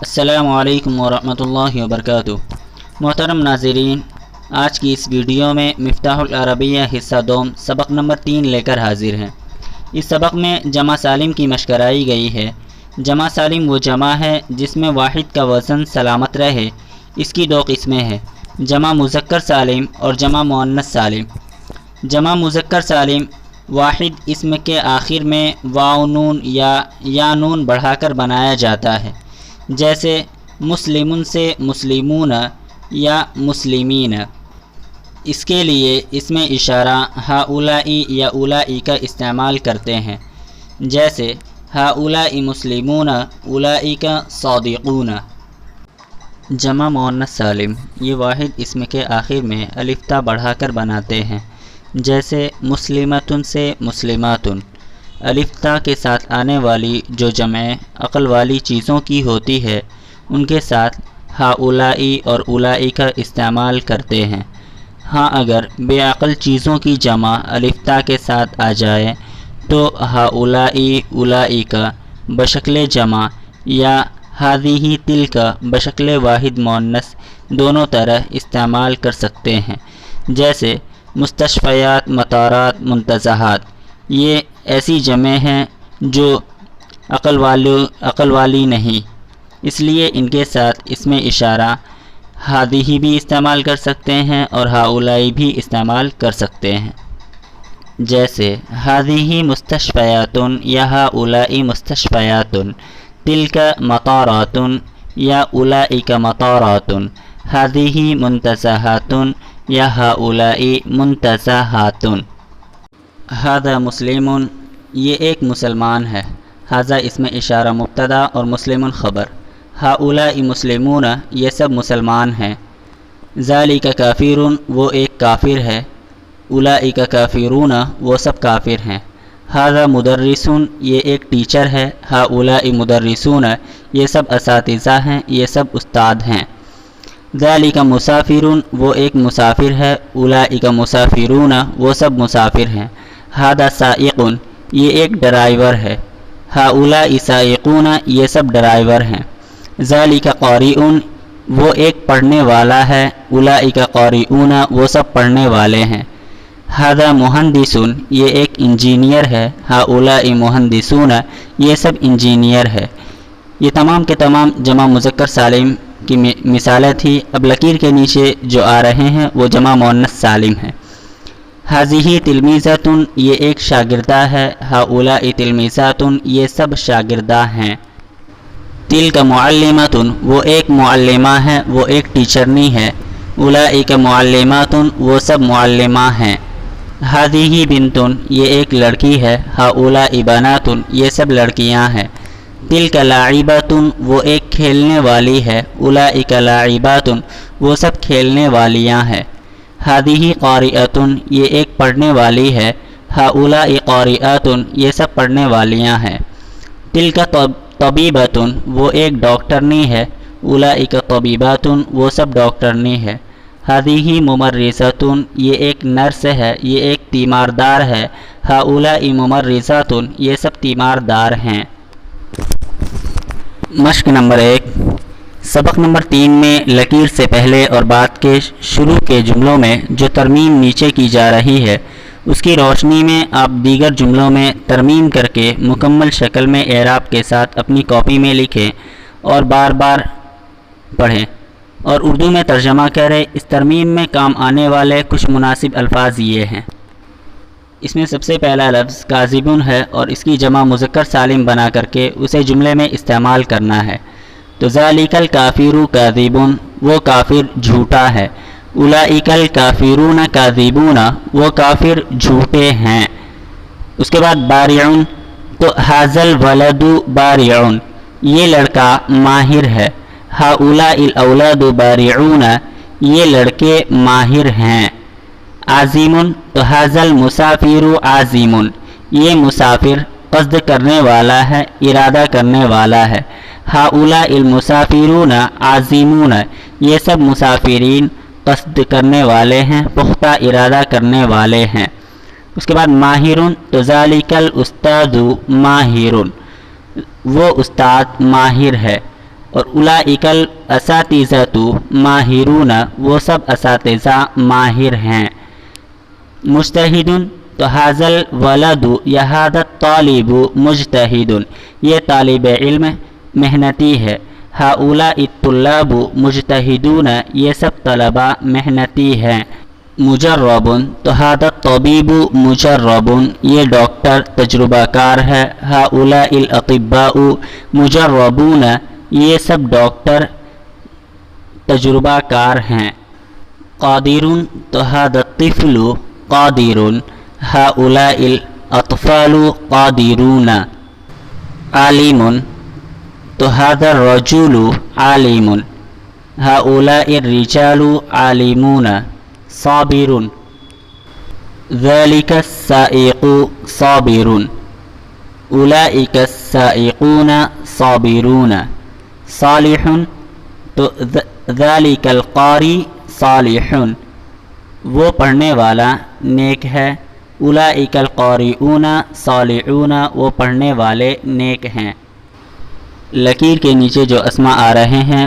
السلام علیکم ورحمۃ اللہ وبرکاتہ۔ محترم ناظرین، آج کی اس ویڈیو میں مفتاح العربیہ حصہ دوم سبق نمبر 3 لے کر حاضر ہیں۔ اس سبق میں جمع سالم کی مشق کرائی گئی ہے۔ جمع سالم وہ جمع ہے جس میں واحد کا وزن سلامت رہے۔ اس کی دو قسمیں ہیں، جمع مذکر سالم اور جمع مؤنث سالم۔ جمع مذکر سالم واحد اسم کے آخر میں واو نون یا نون بڑھا کر بنایا جاتا ہے، جیسے مسلمن سے مسلمون یا مسلمین۔ اس کے لیے اس میں اشارہ ہؤلائی یا اولائی کا استعمال کرتے ہیں، جیسے ہؤلائی مسلمون اولئک صادقون۔ جمع مؤنث سالم یہ واحد اسم کے آخر میں الف تا بڑھا کر بناتے ہیں، جیسے مسلمتن سے مسلماتن۔ الف تا کے ساتھ آنے والی جو جمع عقل والی چیزوں کی ہوتی ہے ان کے ساتھ ہؤلائی اور اولائی کا استعمال کرتے ہیں۔ ہاں، اگر بے عقل چیزوں کی جمع الف تا کے ساتھ آ جائے تو ہؤلائی اولائی کا بشکل جمع یا ہذہ تلک بشکل واحد مؤنث دونوں طرح استعمال کر سکتے ہیں، جیسے مستشفیات، مطارات، منتزہات۔ یہ ایسی جمع ہیں جو عقل والی نہیں، اس لیے ان کے ساتھ اس میں اشارہ ہذہ بھی استعمال کر سکتے ہیں اور ہؤلائی بھی استعمال کر سکتے ہیں، جیسے ہذہ مستشفیات یا ہؤلائی مستشفیات، تلک مطارات یا اولئک مطارات، ہذہ منتزہات یا ہؤلائی منتزہات۔ ھذا مسلم یہ ایک مسلمان ہے، ھذا اس میں اشارہ مبتدا اور مسلم خبر۔ ہؤلائی مسلمون یہ سب مسلمان ہیں۔ ذالک کافر وہ ایک کافر ہے، اولئک کافرون وہ سب کافر ہیں۔ ھذا مدرس یہ ایک ٹیچر ہے، ہؤلائی مدرسون یہ سب اساتذہ ہیں، یہ سب استاد ہیں۔ ذالک مسافر وہ ایک مسافر ہے، اولئک مسافرون وہ سب مسافر ہیں۔ ھذا سائق یہ ایک ڈرائیور ہے، ہؤلائی سائقون یہ سب ڈرائیور ہیں۔ ذالک قارئ وہ ایک پڑھنے والا ہے، اولئک قارئون وہ سب پڑھنے والے ہیں۔ ھذا مہندس یہ ایک انجینئر ہے، ہؤلائی مہندسون یہ سب انجینئر ہے۔ یہ تمام کے تمام جمع مذکر سالم کی مثالیں تھی۔ اب لکیر کے نیچے جو آ رہے ہیں وہ جمع مؤنث سالم ہیں۔ ھذہ تلمیذۃ یہ ایک شاگردہ ہے، ہؤلائی تلمیذات یہ سب شاگردہ ہیں۔ تلک معلمۃ وہ ایک معلمہ ہے، وہ ایک ٹیچرنی ہے، اولئک معلمات وہ سب معلمہ ہیں۔ ھذہ بنت یہ ایک لڑکی ہے، ہؤلائی بنات یہ سب لڑکیاں ہیں۔ تلک لاعبۃ وہ ایک کھیلنے والی ہے، اولئک لاعبات وہ سب کھیلنے والیاں ہیں۔ ھذہ قارئۃ یہ ایک پڑھنے والی ہے، ہؤلائی قارئات یہ سب پڑھنے والیاں ہیں۔ تلک طبیبۃ وہ ایک ڈاکٹرنی ہے، اولئک طبیبات وہ سب ڈاکٹرنی ہے۔ ھذہ ممرضۃ یہ ایک نرس ہے، یہ ایک تیماردار ہے، ہؤلائی ممرضات یہ سب تیماردار ہیں۔ مشق نمبر 1۔ سبق نمبر 3 میں لکیر سے پہلے اور بعد کے شروع کے جملوں میں جو ترمیم نیچے کی جا رہی ہے اس کی روشنی میں آپ دیگر جملوں میں ترمیم کر کے مکمل شکل میں اعراب کے ساتھ اپنی کاپی میں لکھیں اور بار بار پڑھیں اور اردو میں ترجمہ کریں۔ اس ترمیم میں کام آنے والے کچھ مناسب الفاظ یہ ہیں۔ اس میں سب سے پہلا لفظ کاذبٌ ہے اور اس کی جمع مذکر سالم بنا کر کے اسے جملے میں استعمال کرنا ہے۔ تو ذالک الکافر کاذب وہ کافر جھوٹا ہے، اولئک الکافرون کاذبون وہ کافر جھوٹے ہیں۔ اس کے بعد بارع تو ھذا الولد بارع یہ لڑکا ماہر ہے، ہؤلاء الاولاد بارعون یہ لڑکے ماہر ہیں۔ عازم تو ھذا المسافر عازم یہ مسافر قصد کرنے والا ہے، ارادہ کرنے والا ہے۔ ہؤلاء المسافرون عازمون یہ سب مسافرین قصد کرنے والے ہیں، پختہ ارادہ کرنے والے ہیں۔ اس کے بعد ماہر تو ذالک الاستاذ ماہر وہ استاد ماہر ہے۔ اور اولئکل اساتذۃ ماہرون وہ سب اساتذہ ماہر ہیں۔ مجتہد تو حاضل ولد یا ہذا الطالب مجتہد یہ طالب علم محنتی ہے۔ ہؤلاء الطلاب مجتہدون یہ سب طلبہ محنتی ہیں۔ مجرب تو ہذا الطبیب مجرب یہ ڈاکٹر تجربہ کار ہے۔ ہؤلاء الاطباء مجربون یہ سب ڈاکٹر تجربہ کار ہیں۔ قادر تو هذا الطفل قادر هؤلاء الاطفال قادرون۔ عالم تو هذا الرجل عالم هؤلاء الرجال عالمون۔ صابر ذلك السائق صابر أولئك السائقون صابرون۔ صالح تو ذلك القاری صالح وہ پڑھنے والا نیک ہے۔ اولئک القارئون صالحون وہ پڑھنے والے نیک ہیں۔ لکیر کے نیچے جو اسماء آ رہے ہیں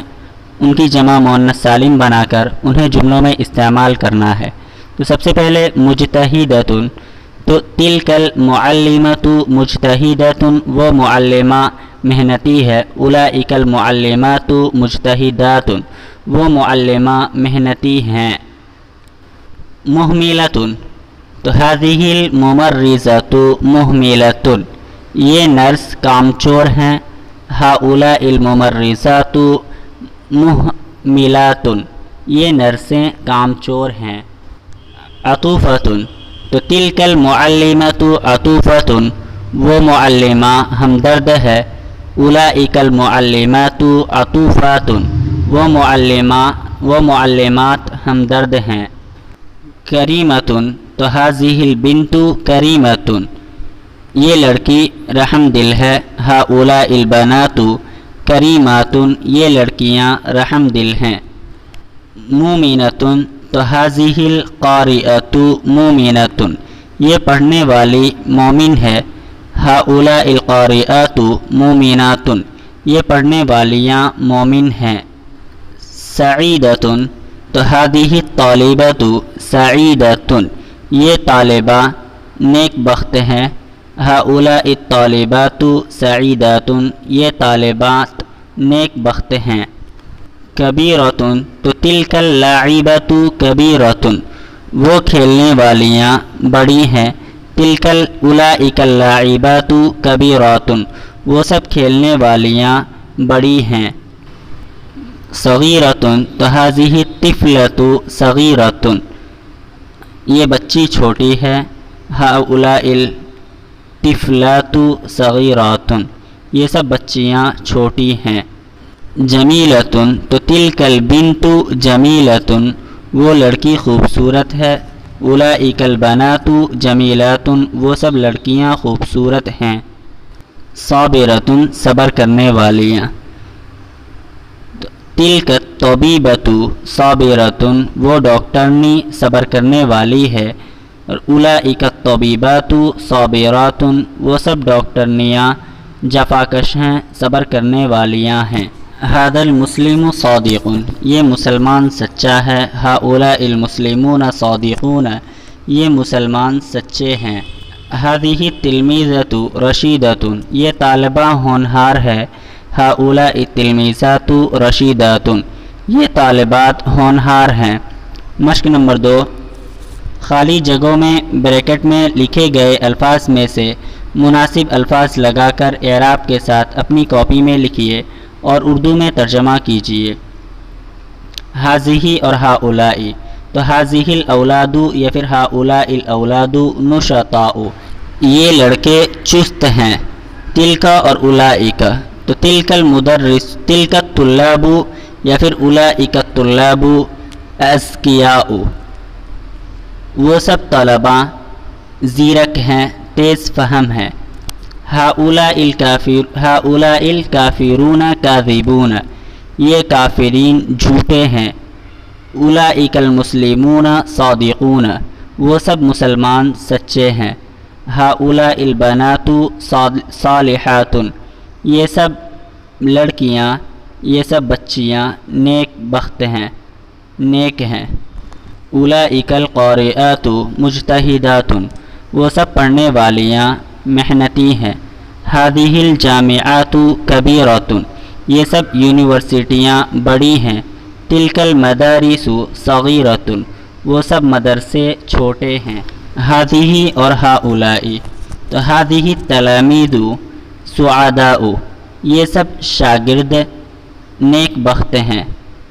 ان کی جمع مؤنث سالم بنا کر انہیں جملوں میں استعمال کرنا ہے۔ تو سب سے پہلے مجتہدۃ تو تلک المعلمۃ مجتہدۃ وہ معلمہ محنتی ہے۔ اولئک المعلمات مجتہدات وہ معلمہ محنتی ہیں۔ مہملۃ تو هذه الممرضۃ مہملۃ یہ نرس کامچور ہیں۔ هؤلاء الممرضات مہملات یہ نرسیں کامچور ہیں۔ عطوفۃ تو تلک المعلمۃ عطوفۃ وہ معلمہ ہمدرد ہے۔ اولئک المعلمات عطوفات وہ معلمات ہمدرد ہیں۔ کریمۃ تو هذه البنت کریمۃ یہ لڑکی رحم دل ہے۔ هؤلاء البنات کریمات یہ لڑکیاں رحم دل ہیں۔ مومنۃ تو هذه القارئۃ مومنۃ یہ پڑھنے والی مومن ہے۔ هؤلاء القارئات مومنات یہ پڑھنے والیاں مومن ہیں۔ سعیدۃ تو هذه الطالبۃ سعیدۃ یہ طالبہ نیک بخت ہیں۔ هؤلاء الطالبات سعیدات یہ طالبات نیک بخت ہیں۔ کبیرۃ تو تلک اللاعبۃ کبیرۃ وہ کھیلنے والیاں بڑی ہیں۔ تلک اولئک اللاعبات کبیرات وہ سب کھیلنے والیاں بڑی ہیں۔ صغیرۃ تو هذه الطفلۃ صغیرۃ یہ بچی چھوٹی ہے۔ هؤلاء الطفلات صغیرات یہ سب بچیاں چھوٹی ہیں۔ جمیلۃ تو تلک البنت جمیلۃ وہ لڑکی خوبصورت ہے۔ اولئک البنات جمیلات وہ سب لڑکیاں خوبصورت ہیں۔ صابرۃ صبر کرنے والیاں۔ تلک الطبیبۃ صابرۃ وہ ڈاکٹرنی صبر کرنے والی ہے۔ اور اولئک الطبیبات صابرات وہ سب ڈاکٹرنیاں جفاکش ہیں صبر کرنے والیاں ہیں۔ هذا المسلم صادق یہ مسلمان سچا ہے۔ هؤلاء المسلمون صادقون یہ مسلمان سچے ہیں۔ هذه التلمیذة رشیدۃ یہ طالبہ ہونہار ہے۔ هؤلاء التلمیذات رشیدات یہ طالبات ہونہار ہیں۔ مشق نمبر 2 خالی جگہوں میں بریکٹ میں لکھے گئے الفاظ میں سے مناسب الفاظ لگا کر اعراب کے ساتھ اپنی کاپی میں لکھیے اور اردو میں ترجمہ کیجیے۔ هذه اور هؤلاء تو هذه الاولاد یا پھر هؤلاء الاولاد نشطاء یہ لڑکے چست ہیں۔ تلک اور اولئک تو تلک المدرس تلک الطلاب یا پھر اولئک الطلاب اذکیاء وہ سب طلبہ زیرک ہیں تیز فہم ہیں۔ هؤلاء الکافرون کاذبون یہ کافرین جھوٹے ہیں۔ اولئک المسلمون صادقون وہ سب مسلمان سچے ہیں۔ هؤلاء البنات صالحات یہ سب لڑکیاں یہ سب بچیاں نیک بخت ہیں، نیک ہیں۔ اولئک القارئات مجتہدات، وہ سب پڑھنے والیاں محنتی ہیں۔ ہذہ الجامعات کبیرۃ، یہ سب یونیورسٹیاں بڑی ہیں۔ تلک المدارس صغیرۃ، وہ سب مدرسے چھوٹے ہیں۔ ہذہ اور ہؤلاء، تو ہذہ تلامید سعداء، یہ سب شاگرد نیک بخت ہیں۔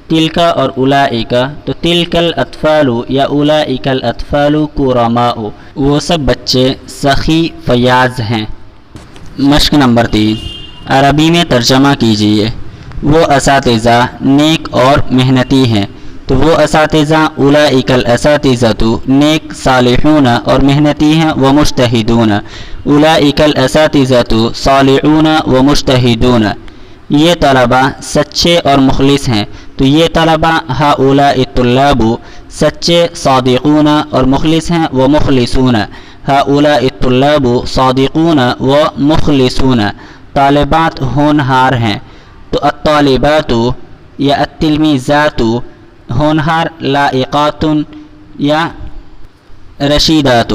تلک اور اولئک، تو تلک الاطفال یا اولئک الاطفال کرماء، وہ سب بچے سخی فیاض ہیں۔ مشق نمبر 3، عربی میں ترجمہ کیجیے۔ وہ اساتذہ نیک اور محنتی ہیں، تو وہ اساتذہ اولئک الاساتذۃ نیک صالحون اور محنتی ہیں، ومجتہدون اولئک الاساتذۃ صالحون ومجتہدون، یہ طلبہ سچے اور مخلص ہیں، تو یہ طلبہ ہؤلاء الطلاب سچے صادقون اور مخلص ہیں، ومخلصون ہؤلاء الطلاب صادقون ومخلصون، طالبات ہونہار ہیں، تو الطالبات یا التلمیذات ہونہار، لائقات یا رشیدات۔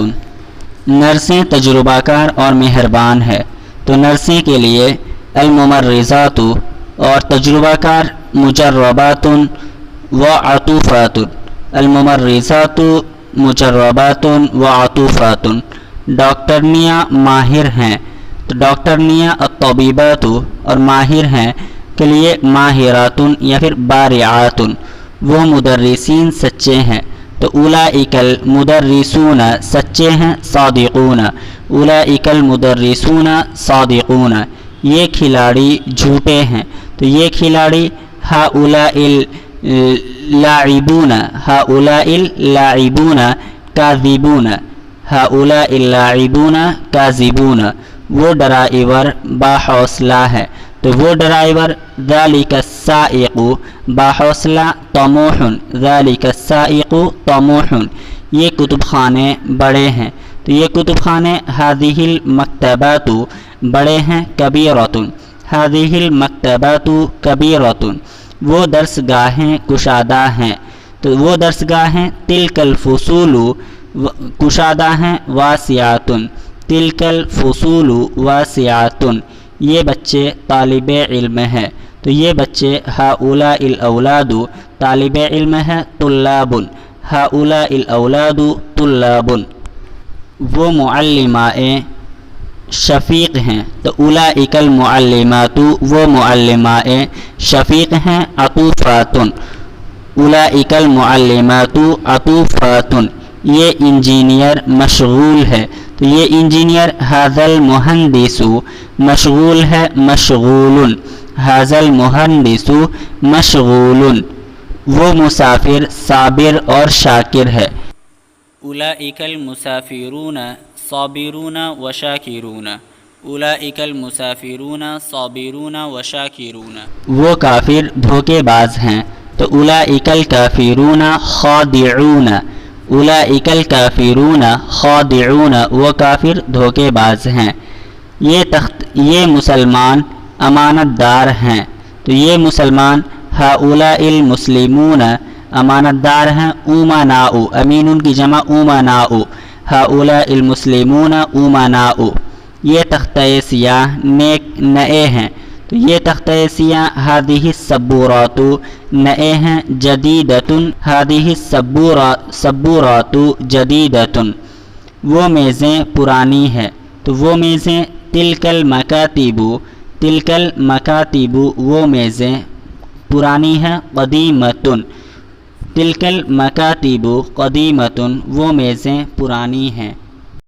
نرسیں تجربہ کار اور مہربان ہے، تو نرسیں کے لیے الممرضات اور تجربہ کار مجربات وعطوفات، الممرضات مجربات وعطوفات۔ ڈاکٹرنیاں ماہر ہیں، تو ڈاکٹرنیاں الطبیبات اور ماہر ہیں کے لیے ماہرات یا پھر بارعات۔ وہ مدرسین سچے ہیں، تو اولئک المدرسون سچے ہیں، صادقون اولئک المدرسون صادقون۔ یہ کھلاڑی جھوٹے ہیں، تو یہ کھلاڑی ہؤلاء اللاعبون ہؤلاء اللاعبون کاذبون ہؤلاء اللاعبون کاذبون۔ وہ ڈرائیور باحوصلہ ہے، تو وہ ڈرائیور ذالک السائق باحوصلہ طموح ذالک السائق طموح۔ یہ کتب خانے بڑے ہیں، تو یہ کتب خانے ہذہ المکتبات بڑے ہیں، کبیرۃ ہذہ المکتبات کبیرۃ۔ وہ درس گاہیں کشادہ ہیں، تو وہ درس گاہیں تلک الفصول کشادہ ہیں، واسعات تلک الفصول واسعات۔ یہ بچے طالب علم ہیں، تو یہ بچے ہؤلاء الاولاد طالب علم ہے، طلاب ہؤلاء الاولاد طلاب۔ وہ معلمائیں شفیق ہیں، تو اولئک المعلمات وہ معلمائیں شفیق ہیں، عطوفات اولئک المعلمات عطوفات۔ یہ انجینئر مشغول ہے، تو یہ انجینئر ھذا المہندس مشغول ہے، مشغول ھذا المہندس مشغول۔ وہ مسافر صابر اور شاکر ہے، اولئک المسافرون صابرون وشاکرون اولئک المسافرون صابرون وشاکرون۔ وہ کافر دھوکے باز ہیں، تو اولئک الکافرون خادعون اولئک الکافرون خادعون، وہ کافر دھوکے باز ہیں۔ یہ مسلمان امانت دار ہیں، تو یہ مسلمان ہؤلاء المسلمون امانت دار ہیں، امناء امین کی جمع امناء ہؤلاء المسلمون امناء۔ یہ تختہ سیاہ نیک نئے ہیں، تو یہ تختہ سیاہ ہذہ السبورات نئے ہیں، جدیدۃ ہذہ السبورات جدیدۃ۔ وہ میزیں پرانی ہیں، تو وہ میزیں تلک المکاتب تلک المکاتب وہ میزیں پرانی ہیں، قدیمۃ تلک المکاتب قدیمۃ وہ میزیں پرانی ہیں۔